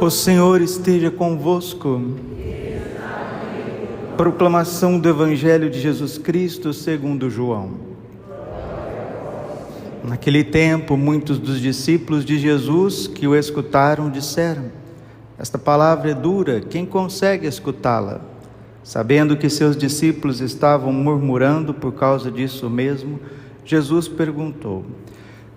O Senhor esteja convosco. Proclamação do Evangelho de Jesus Cristo segundo João. Naquele tempo, muitos dos discípulos de Jesus que o escutaram disseram: esta palavra é dura, quem consegue escutá-la? Sabendo que seus discípulos estavam murmurando por causa disso mesmo, Jesus perguntou: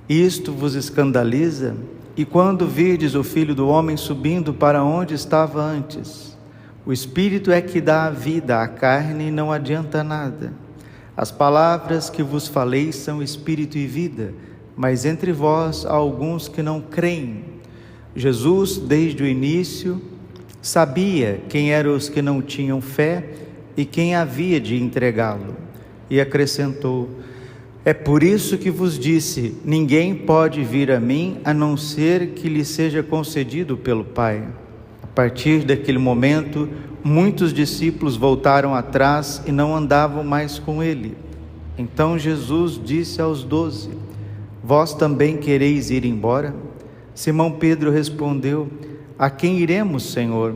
isto vos escandaliza? E quando virdes o Filho do Homem subindo para onde estava antes? O Espírito é que dá a vida, a carne não adianta nada. As palavras que vos falei são Espírito e vida, mas entre vós há alguns que não creem. Jesus, desde o início, sabia quem eram os que não tinham fé e quem havia de entregá-lo. E acrescentou: é por isso que vos disse, ninguém pode vir a mim a não ser que lhe seja concedido pelo Pai. A partir daquele momento, muitos discípulos voltaram atrás e não andavam mais com ele. Então Jesus disse aos 12: vós também quereis ir embora? Simão Pedro respondeu: a quem iremos, Senhor?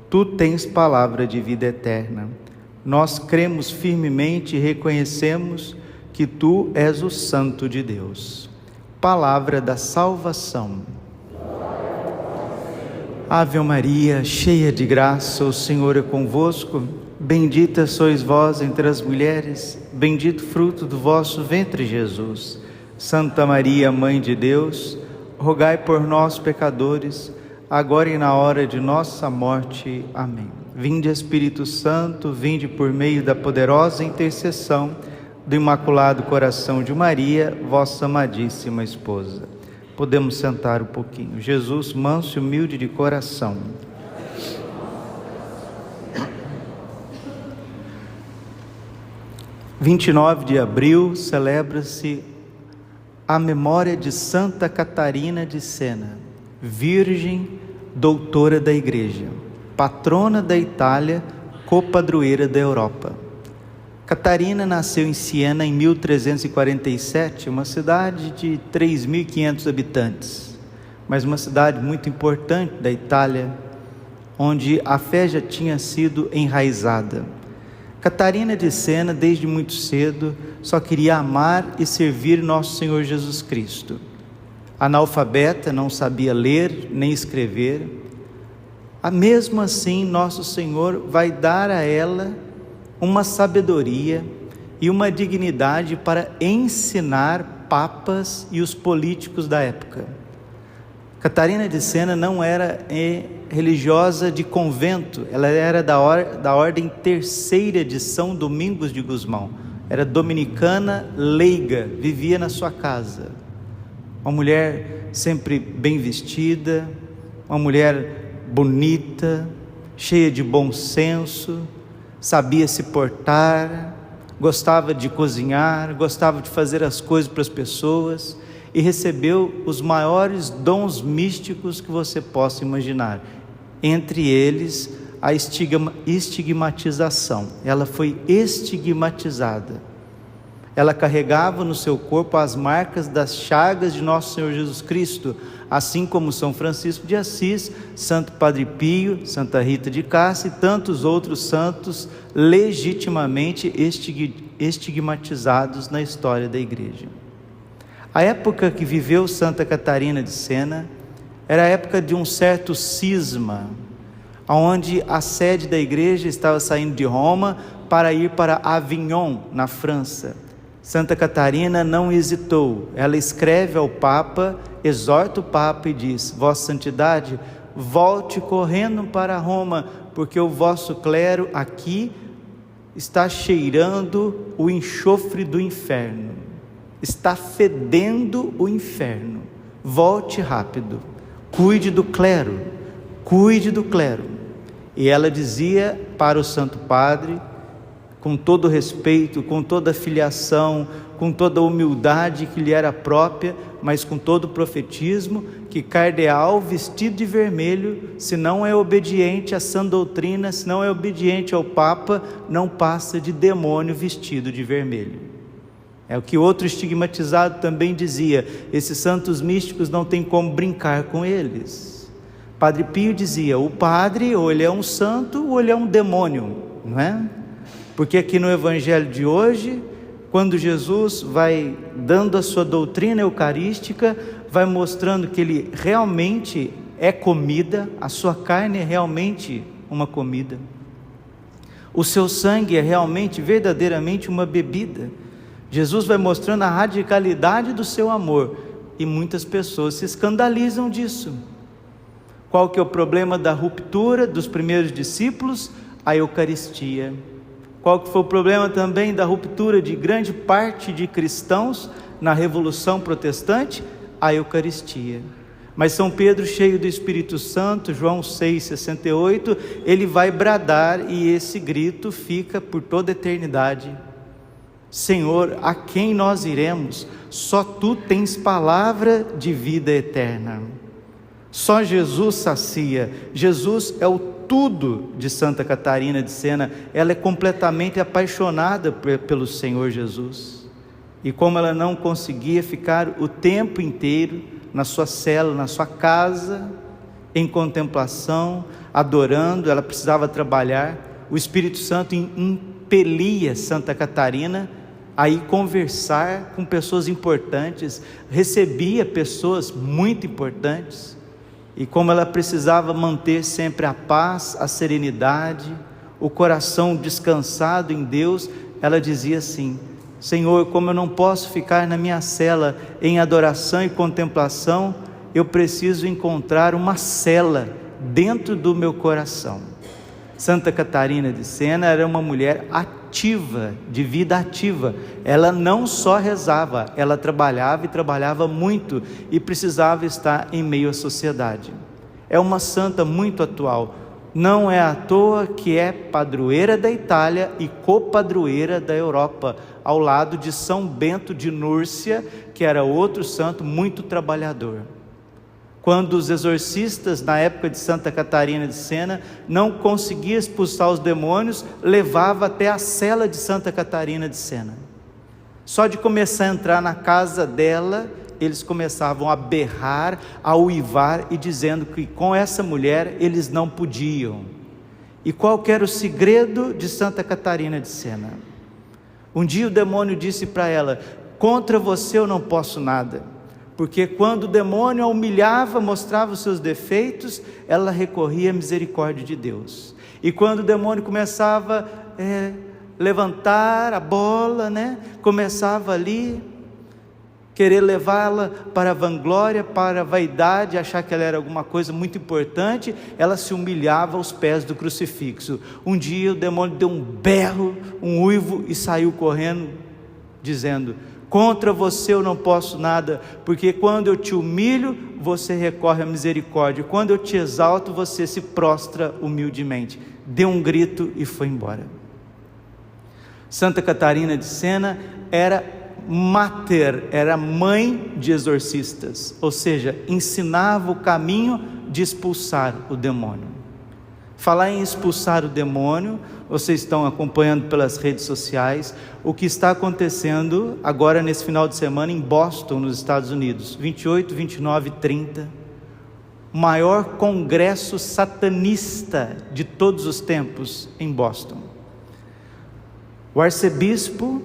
Tu tens palavra de vida eterna. Nós cremos firmemente e reconhecemos que tu és o Santo de Deus. Palavra da salvação. Ave Maria, cheia de graça, o Senhor é convosco. Bendita sois vós entre as mulheres, bendito fruto do vosso ventre, Jesus. Santa Maria, Mãe de Deus, rogai por nós, pecadores, agora e na hora de nossa morte. Amém. Vinde, Espírito Santo, vinde por meio da poderosa intercessão do Imaculado Coração de Maria, vossa amadíssima esposa. Podemos sentar um pouquinho. Jesus, manso e humilde de coração. Dia 29 de abril celebra-se a memória de Santa Catarina de Sena, Virgem Doutora da Igreja, patrona da Itália, copadroeira da Europa. Catarina nasceu em Siena em 1347, uma cidade de 3.500 habitantes, mas uma cidade muito importante da Itália, onde a fé já tinha sido enraizada. Catarina de Sena, desde muito cedo, só queria amar e servir nosso Senhor Jesus Cristo. Analfabeta, não sabia ler nem escrever. Mesmo assim, nosso Senhor vai dar a ela uma sabedoria e uma dignidade para ensinar papas e os políticos da época. Catarina de Sena não era religiosa de convento, ela era da ordem terceira de São Domingos de Gusmão, era dominicana leiga, vivia na sua casa. Uma mulher sempre bem vestida, uma mulher bonita, cheia de bom senso, sabia se portar, gostava de cozinhar, gostava de fazer as coisas para as pessoas e recebeu os maiores dons místicos que você possa imaginar. Entre eles, a estigmatização. Ela foi estigmatizada. Ela carregava no seu corpo as marcas das chagas de nosso Senhor Jesus Cristo, assim como São Francisco de Assis, Santo Padre Pio, Santa Rita de Cássia e tantos outros santos legitimamente estigmatizados na história da Igreja. A época que viveu Santa Catarina de Sena era a época de um certo cisma, onde a sede da Igreja estava saindo de Roma para ir para Avignon, na França. Santa Catarina não hesitou, ela escreve ao Papa, exorta o Papa e diz: Vossa Santidade, volte correndo para Roma, porque o vosso clero aqui está cheirando o enxofre do inferno, está fedendo o inferno, volte rápido, cuide do clero, cuide do clero. E ela dizia para o Santo Padre, com todo respeito, com toda filiação, com toda a humildade que lhe era própria, mas com todo o profetismo, que cardeal vestido de vermelho, se não é obediente à sã doutrina, se não é obediente ao Papa, não passa de demônio vestido de vermelho. É o que outro estigmatizado também dizia: esses santos místicos não tem como brincar com eles. Padre Pio dizia: o padre ou ele é um santo ou ele é um demônio, não é? Porque aqui no evangelho de hoje, quando Jesus vai dando a sua doutrina eucarística, vai mostrando que ele realmente é comida, a sua carne é realmente uma comida, o seu sangue é realmente, verdadeiramente uma bebida. Jesus vai mostrando a radicalidade do seu amor, e muitas pessoas se escandalizam disso. Qual que é o problema da ruptura dos primeiros discípulos? A Eucaristia. Qual que foi o problema também da ruptura de grande parte de cristãos na Revolução Protestante? A Eucaristia. Mas São Pedro, cheio do Espírito Santo, João 6,68, ele vai bradar, e esse grito fica por toda a eternidade: Senhor, a quem nós iremos? Só Tu tens palavra de vida eterna. Só Jesus sacia. Jesus é o tudo de Santa Catarina de Sena. Ela é completamente apaixonada pelo Senhor Jesus. E como ela não conseguia ficar o tempo inteiro na sua cela, na sua casa, em contemplação, adorando, ela precisava trabalhar. O Espírito Santo impelia Santa Catarina a ir conversar com pessoas importantes, recebia pessoas muito importantes. E como ela precisava manter sempre a paz, a serenidade, o coração descansado em Deus, ela dizia assim: Senhor, como eu não posso ficar na minha cela em adoração e contemplação, eu preciso encontrar uma cela dentro do meu coração. Santa Catarina de Sena era uma mulher ativa, de vida ativa. Ela não só rezava, ela trabalhava, e trabalhava muito, e precisava estar em meio à sociedade. É uma santa muito atual. Não é à toa que é padroeira da Itália e copadroeira da Europa, ao lado de São Bento de Núrcia, que era outro santo muito trabalhador. Quando os exorcistas, na época de Santa Catarina de Sena, não conseguiam expulsar os demônios, levava até a cela de Santa Catarina de Sena. Só de começar a entrar na casa dela, eles começavam a berrar, a uivar, e dizendo que com essa mulher eles não podiam. E qual que era o segredo de Santa Catarina de Sena? Um dia o demônio disse para ela: contra você eu não posso nada. Porque quando o demônio a humilhava, mostrava os seus defeitos, ela recorria à misericórdia de Deus. E quando o demônio começava a levantar a bola, começava ali, querer levá-la para a vanglória, para a vaidade, achar que ela era alguma coisa muito importante, ela se humilhava aos pés do crucifixo. Um dia o demônio deu um berro, um uivo, e saiu correndo, dizendo: contra você eu não posso nada, porque quando eu te humilho, você recorre à misericórdia, quando eu te exalto, você se prostra humildemente. Deu um grito e foi embora. Santa Catarina de Sena era mater, era mãe de exorcistas, ou seja, ensinava o caminho de expulsar o demônio. Falar em expulsar o demônio, vocês estão acompanhando pelas redes sociais o que está acontecendo agora nesse final de semana em Boston, nos Estados Unidos, 28, 29 e 30, o maior congresso satanista de todos os tempos em Boston. O arcebispo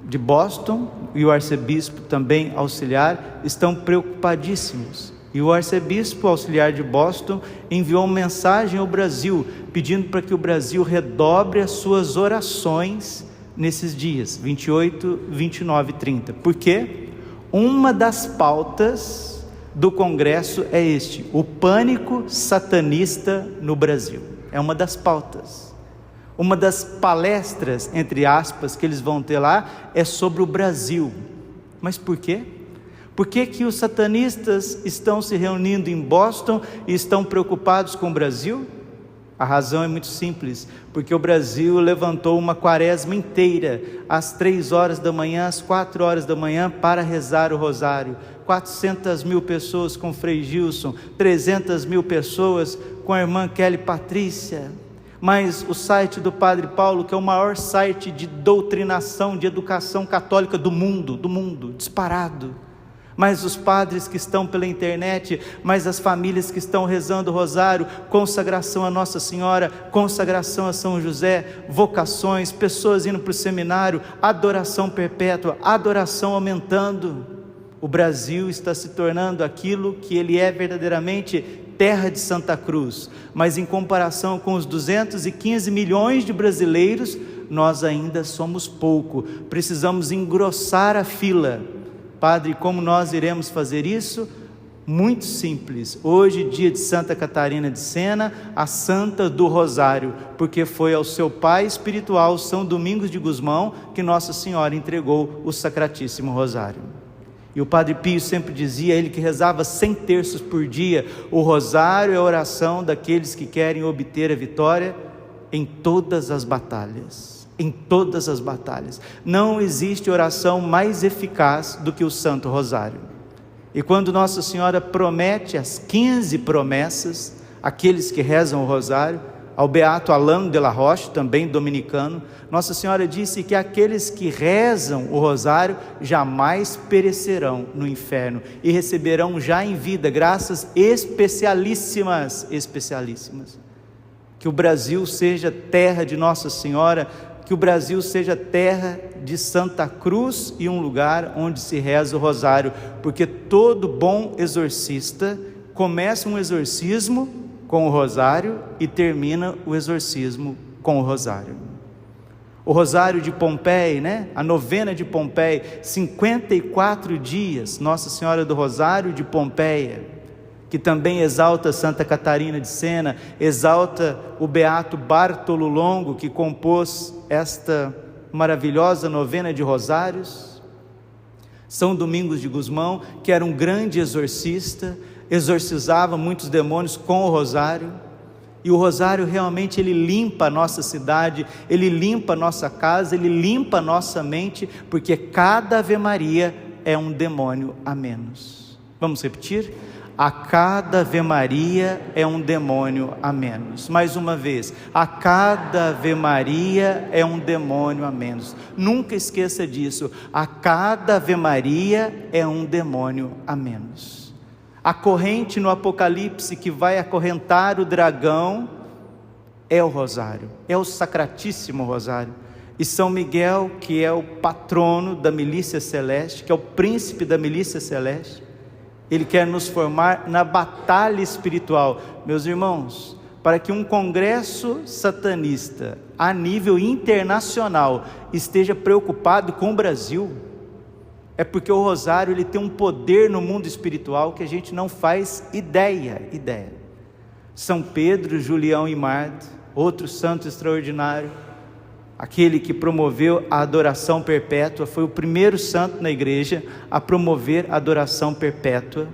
de Boston e o arcebispo também auxiliar estão preocupadíssimos. E o arcebispo auxiliar de Boston enviou uma mensagem ao Brasil, pedindo para que o Brasil redobre as suas orações nesses dias, 28, 29 e 30. Por quê? Uma das pautas do congresso é o pânico satanista no Brasil. É uma das pautas. Uma das palestras, entre aspas, que eles vão ter lá é sobre o Brasil. Mas por quê? Por que que os satanistas estão se reunindo em Boston e estão preocupados com o Brasil? A razão é muito simples, porque o Brasil levantou uma quaresma inteira, às 3 horas da manhã, às 4 horas da manhã, para rezar o rosário. 400 mil pessoas com Frei Gilson, 300 mil pessoas com a irmã Kelly Patrícia. Mas o site do Padre Paulo, que é o maior site de doutrinação, de educação católica do mundo, disparado, mas os padres que estão pela internet, mas as famílias que estão rezando o rosário, consagração a Nossa Senhora, consagração a São José, vocações, pessoas indo para o seminário, adoração perpétua, adoração aumentando. O Brasil está se tornando aquilo que ele é verdadeiramente, terra de Santa Cruz, mas em comparação com os 215 milhões de brasileiros, nós ainda somos pouco, precisamos engrossar a fila. Padre, como nós iremos fazer isso? Muito simples. Hoje, dia de Santa Catarina de Sena, a Santa do Rosário, porque foi ao seu pai espiritual, São Domingos de Gusmão, que Nossa Senhora entregou o Sacratíssimo Rosário. E o Padre Pio sempre dizia, ele que rezava 100 terços por dia, o rosário é a oração daqueles que querem obter a vitória em todas as batalhas. Em todas as batalhas. Não existe oração mais eficaz do que o Santo Rosário. E quando Nossa Senhora promete as 15 promessas, aqueles que rezam o rosário, ao beato Alano de la Roche, também dominicano, Nossa Senhora disse que aqueles que rezam o rosário jamais perecerão no inferno e receberão já em vida graças especialíssimas. Que o Brasil seja terra de Nossa Senhora, que o Brasil seja terra de Santa Cruz e um lugar onde se reza o rosário, porque todo bom exorcista começa um exorcismo com o rosário e termina o exorcismo com o rosário. O rosário de Pompeia, né? A novena de Pompeia, 54 dias, Nossa Senhora do Rosário de Pompeia, que também exalta Santa Catarina de Sena, exalta o beato Bartolo Longo, que compôs esta maravilhosa novena de rosários. São Domingos de Gusmão, que era um grande exorcista, exorcizava muitos demônios com o rosário, e o rosário realmente ele limpa a nossa cidade, ele limpa a nossa casa, ele limpa a nossa mente, porque cada Ave Maria é um demônio a menos. Vamos repetir? A cada Ave Maria é um demônio a menos. Mais uma vez, a cada Ave Maria é um demônio a menos. Nunca esqueça disso. A cada Ave Maria é um demônio a menos. A corrente no Apocalipse que vai acorrentar o dragão é o rosário, é o Sacratíssimo Rosário. E São Miguel, que é o patrono da milícia celeste, que é o príncipe da milícia celeste, ele quer nos formar na batalha espiritual. Meus irmãos, para que um congresso satanista a nível internacional esteja preocupado com o Brasil, é porque o rosário ele tem um poder no mundo espiritual que a gente não faz ideia. São Pedro, Julião e Marta, outro santo extraordinário, aquele que promoveu a adoração perpétua, foi o primeiro santo na igreja a promover a adoração perpétua.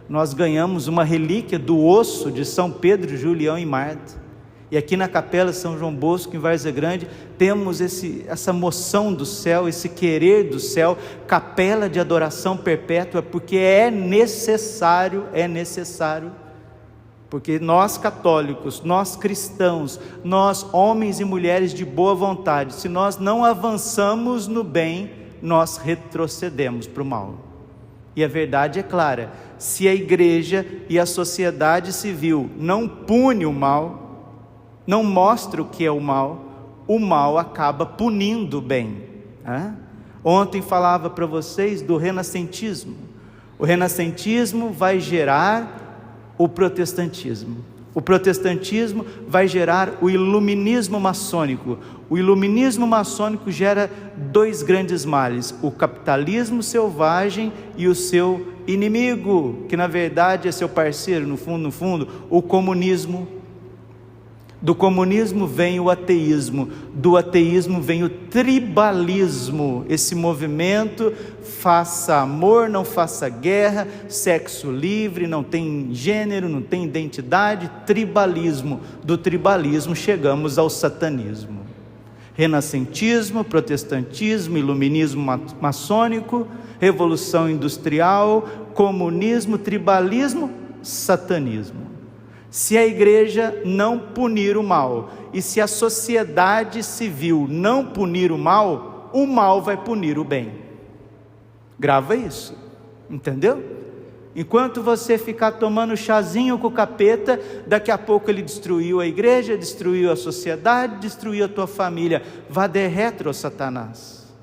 Nós ganhamos uma relíquia do osso de São Pedro, Julião e Marta, e aqui na capela São João Bosco, em Várzea Grande, temos essa moção do céu, esse querer do céu, capela de adoração perpétua, porque é necessário, porque nós católicos, nós cristãos, nós homens e mulheres de boa vontade, se nós não avançamos no bem, nós retrocedemos para o mal. E a verdade é clara, se a igreja e a sociedade civil não pune o mal, não mostra o que é o mal acaba punindo o bem. Ontem falava para vocês do renascentismo. O renascentismo vai gerar o protestantismo. O protestantismo vai gerar o iluminismo maçônico. O iluminismo maçônico gera dois grandes males: o capitalismo selvagem e o seu inimigo, que na verdade é seu parceiro, no fundo, o comunismo. Do comunismo vem o ateísmo, do ateísmo vem o tribalismo, esse movimento, faça amor, não faça guerra, sexo livre, não tem gênero, não tem identidade, tribalismo. Do tribalismo chegamos ao satanismo. Renascentismo, protestantismo, iluminismo maçônico, revolução industrial, comunismo, tribalismo, satanismo. Se a igreja não punir o mal, e se a sociedade civil não punir o mal vai punir o bem. Grava isso. Entendeu? Enquanto você ficar tomando chazinho com o capeta, daqui a pouco ele destruiu a igreja, destruiu a sociedade, destruiu a tua família. Vá de retro, Satanás.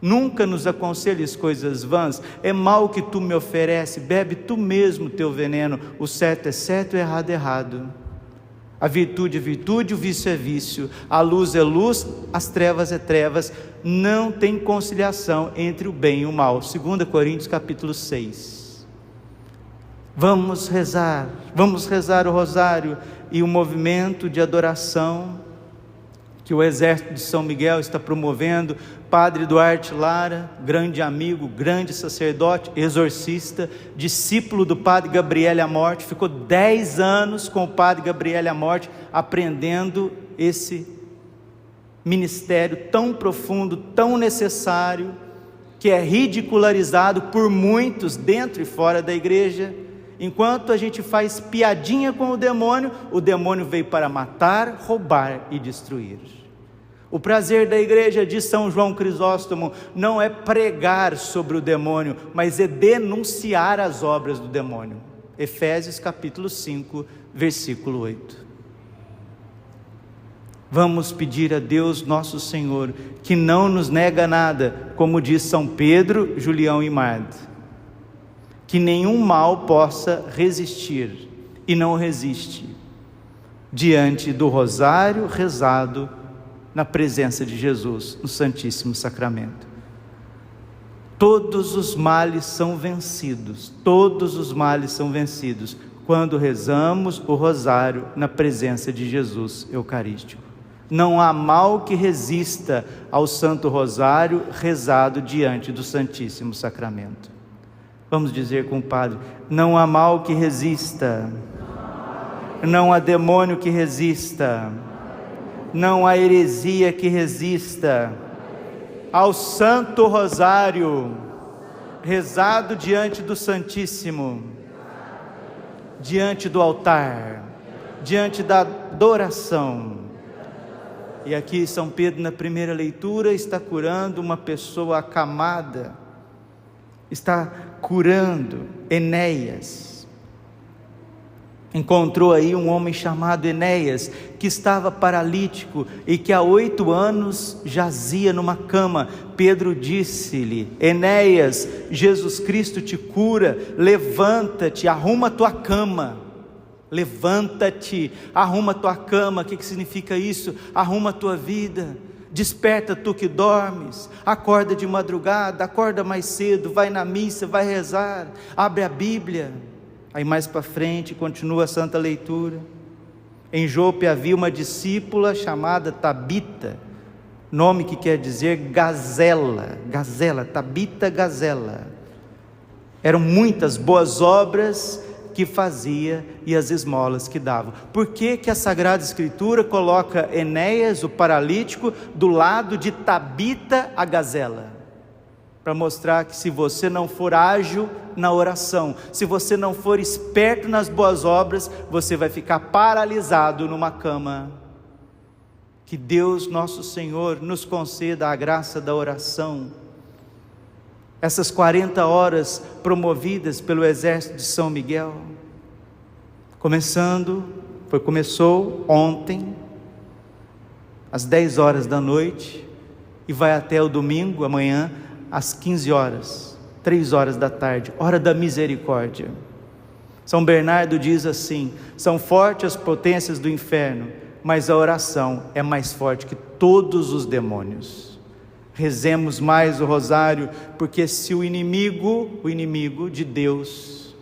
Nunca nos aconselhes coisas vãs. É mal que tu me oferece, bebe tu mesmo teu veneno. O certo é certo, o errado é errado. A virtude é virtude, o vício é vício. A luz é luz, as trevas é trevas. Não tem conciliação entre o bem e o mal. 2 Coríntios capítulo 6. Vamos rezar o rosário e o movimento de adoração que o exército de São Miguel está promovendo. Padre Duarte Lara, grande amigo, grande sacerdote, exorcista, discípulo do Padre Gabriel Amorte, ficou 10 anos com o Padre Gabriel Amorte, aprendendo esse ministério tão profundo, tão necessário, que é ridicularizado por muitos dentro e fora da igreja. Enquanto a gente faz piadinha com o demônio veio para matar, roubar e destruir. O prazer da igreja, diz São João Crisóstomo, não é pregar sobre o demônio, mas é denunciar as obras do demônio. Efésios capítulo 5, versículo 8. Vamos pedir a Deus nosso Senhor, que não nos nega nada, como diz São Pedro, Julião e Marta. Que nenhum mal possa resistir, e não resiste, diante do rosário rezado na presença de Jesus, no Santíssimo Sacramento. Todos os males são vencidos, quando rezamos o rosário na presença de Jesus Eucarístico. Não há mal que resista ao Santo Rosário rezado diante do Santíssimo Sacramento. Vamos dizer com o Padre: não há mal que resista, não há demônio que resista, não há heresia que resista ao Santo Rosário, rezado diante do Santíssimo, diante do altar, diante da adoração. E aqui São Pedro, na primeira leitura, está curando uma pessoa acamada, está curando Enéas. Encontrou aí um homem chamado Enéas, que estava paralítico e que há 8 anos jazia numa cama. Pedro disse-lhe: Enéas, Jesus Cristo te cura, levanta-te, arruma tua cama. Levanta-te, arruma tua cama. O que significa isso? Arruma a tua vida. Desperta tu que dormes, acorda de madrugada, acorda mais cedo, vai na missa, vai rezar, abre a Bíblia. Aí mais para frente, continua a santa leitura. Em Jope havia uma discípula chamada Tabita, nome que quer dizer gazela, Tabita gazela. Eram muitas boas obras que fazia e as esmolas que dava. Por que que a Sagrada Escritura coloca Enéas, o paralítico, do lado de Tabita, a gazela? Para mostrar que se você não for ágil na oração, se você não for esperto nas boas obras, você vai ficar paralisado numa cama. Que Deus nosso Senhor nos conceda a graça da oração. Essas 40 horas promovidas pelo exército de São Miguel, começou ontem, às 10 horas da noite, e vai até o domingo, amanhã, às 15 horas, 3 horas da tarde, hora da misericórdia. São Bernardo diz assim: são fortes as potências do inferno, mas a oração é mais forte que todos os demônios. Rezemos mais o rosário, porque se o inimigo de Deus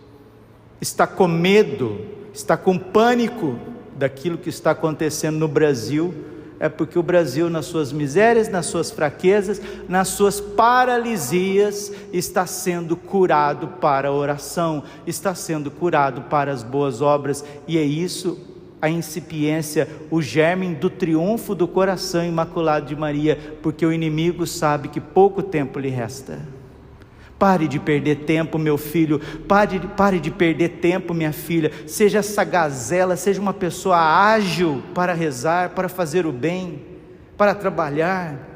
está com medo, está com pânico daquilo que está acontecendo no Brasil, é porque o Brasil, nas suas misérias, nas suas fraquezas, nas suas paralisias, está sendo curado para a oração, está sendo curado para as boas obras, e é isso a incipiência, o germe do triunfo do coração imaculado de Maria, porque o inimigo sabe que pouco tempo lhe resta. Pare de perder tempo, meu filho, pare de perder tempo, minha filha, seja essa gazela, seja uma pessoa ágil para rezar, para fazer o bem, para trabalhar.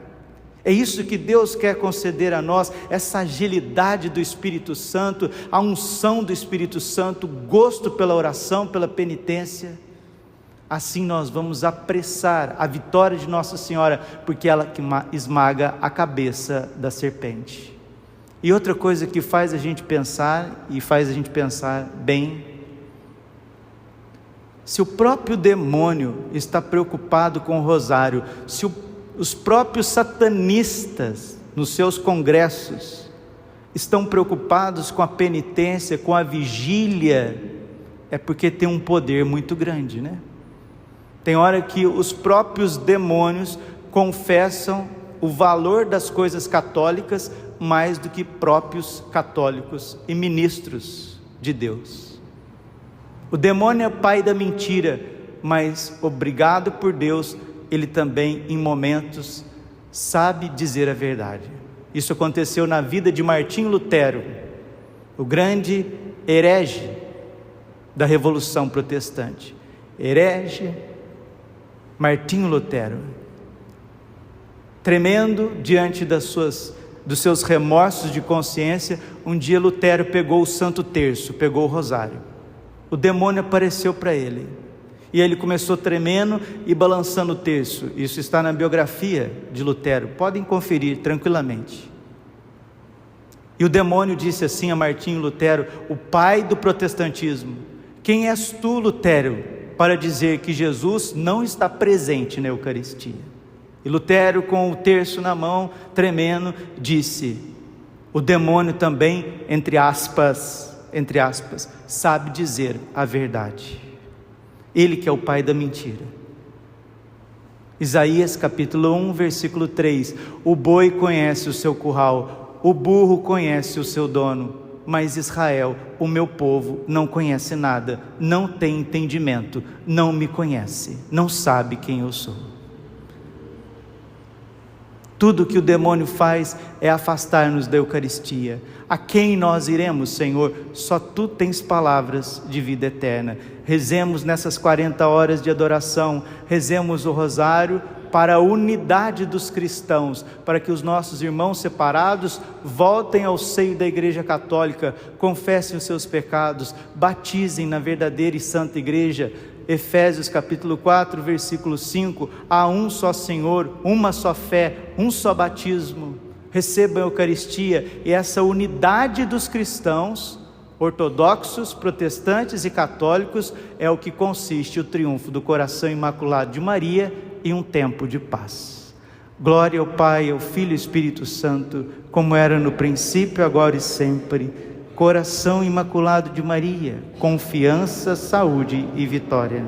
É isso que Deus quer conceder a nós, essa agilidade do Espírito Santo, a unção do Espírito Santo, gosto pela oração, pela penitência. Assim nós vamos apressar a vitória de Nossa Senhora, porque ela que esmaga a cabeça da serpente. E outra coisa que faz a gente pensar, e faz a gente pensar bem, se o próprio demônio está preocupado com o rosário, se os próprios satanistas, nos seus congressos, estão preocupados com a penitência, com a vigília, é porque tem um poder muito grande, né? Tem hora que os próprios demônios confessam o valor das coisas católicas mais do que próprios católicos e ministros de Deus. O demônio é pai da mentira, mas obrigado por Deus, ele também em momentos sabe dizer a verdade. Isso aconteceu na vida de Martinho Lutero, o grande herege da Revolução Protestante. Herege Martinho Lutero, tremendo diante dos seus remorsos de consciência, um dia Lutero pegou o Santo Terço, pegou o rosário. O demônio apareceu para ele, e ele começou tremendo e balançando o terço. Isso está na biografia de Lutero, podem conferir tranquilamente. E o demônio disse assim a Martinho Lutero, o pai do protestantismo: quem és tu, Lutero, para dizer que Jesus não está presente na Eucaristia? E Lutero, com o terço na mão, tremendo, disse: o demônio também, entre aspas, sabe dizer a verdade. Ele que é o pai da mentira. Isaías capítulo 1, versículo 3: o boi conhece o seu curral, o burro conhece o seu dono, mas Israel, o meu povo, não conhece nada, não tem entendimento, não me conhece, não sabe quem eu sou. Tudo que o demônio faz é afastar-nos da Eucaristia. A quem nós iremos, Senhor? Só Tu tens palavras de vida eterna. Rezemos nessas 40 horas de adoração, rezemos o rosário para a unidade dos cristãos, para que os nossos irmãos separados voltem ao seio da Igreja Católica, confessem os seus pecados, batizem na verdadeira e santa Igreja. Efésios capítulo 4, versículo 5, há um só Senhor, uma só fé, um só batismo. Recebam a Eucaristia, e essa unidade dos cristãos, ortodoxos, protestantes e católicos, é o que consiste o triunfo do coração imaculado de Maria e um tempo de paz. Glória ao Pai, ao Filho e ao Espírito Santo, como era no princípio, agora e sempre. Coração imaculado de Maria, confiança, saúde e vitória.